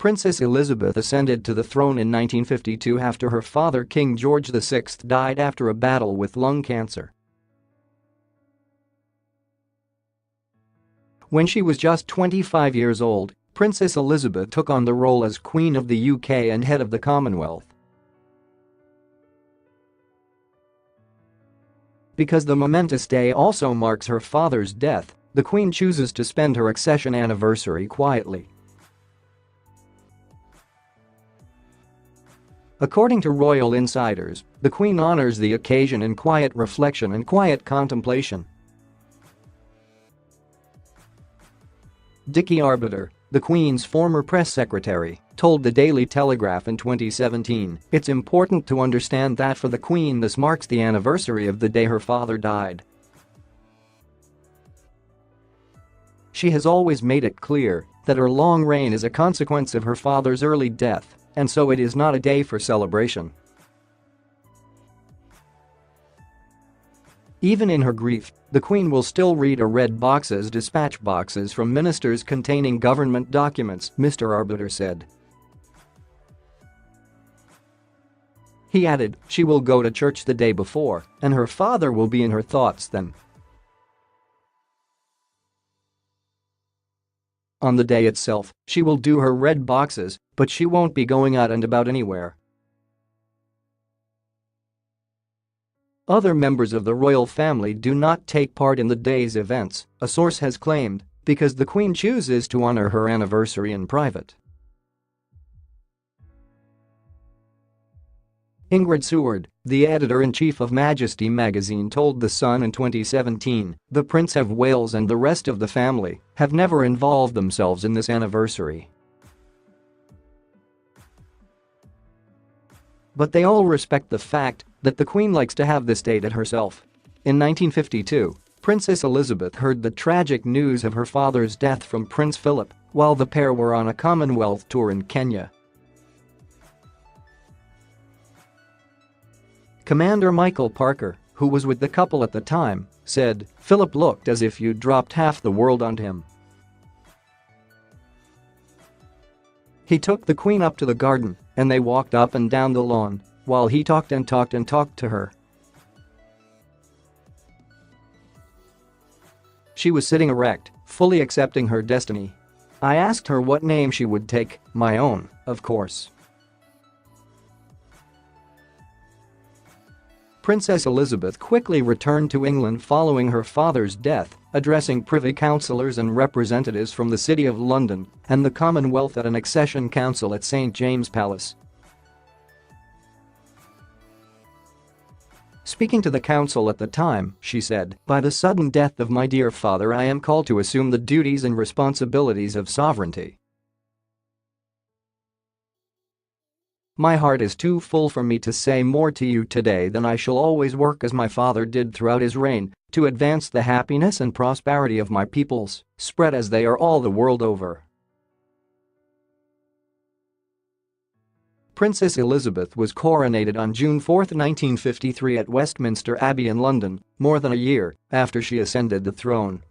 Princess Elizabeth ascended to the throne in 1952 after her father King George VI died after a battle with lung cancer. When she was just 25 years old, Princess Elizabeth took on the role as Queen of the UK and head of the Commonwealth. Because the momentous day also marks her father's death, the Queen chooses to spend her accession anniversary quietly. According to royal insiders, the Queen honors the occasion in quiet reflection and quiet contemplation. Dickie Arbiter, the Queen's former press secretary, told the Daily Telegraph in 2017, "It's important to understand that for the Queen this marks the anniversary of the day her father died. She has always made it clear that her long reign is a consequence of her father's early death, and so it is not a day for celebration." Even in her grief, the Queen will still read or read boxes, dispatch boxes from ministers containing government documents, Mr. Arbiter said. He added, she will go to church the day before, and her father will be in her thoughts then. On the day itself, she will do her red boxes, but she won't be going out and about anywhere. Other members of the royal family do not take part in the day's events, a source has claimed, because the Queen chooses to honor her anniversary in private. Ingrid Seward, the editor-in-chief of Majesty magazine, told The Sun in 2017, "The Prince of Wales and the rest of the family have never involved themselves in this anniversary. But they all respect the fact that the Queen likes to have this date at herself." In 1952, Princess Elizabeth heard the tragic news of her father's death from Prince Philip while the pair were on a Commonwealth tour in Kenya. Commander Michael Parker, who was with the couple at the time, said, "Philip looked as if you'd dropped half the world on him. He took the Queen up to the garden, and they walked up and down the lawn while he talked to her. She was sitting erect, fully accepting her destiny. I asked her what name she would take, my own, of course." Princess Elizabeth quickly returned to England following her father's death, addressing privy councillors and representatives from the City of London and the Commonwealth at an Accession Council at St James Palace. Speaking to the council at the time, she said, "By the sudden death of my dear father I am called to assume the duties and responsibilities of sovereignty. My heart is too full for me to say more to you today than I shall always work as my father did throughout his reign, to advance the happiness and prosperity of my peoples, spread as they are all the world over." Princess Elizabeth was coronated on June 4, 1953 at Westminster Abbey in London, more than a year after she ascended the throne.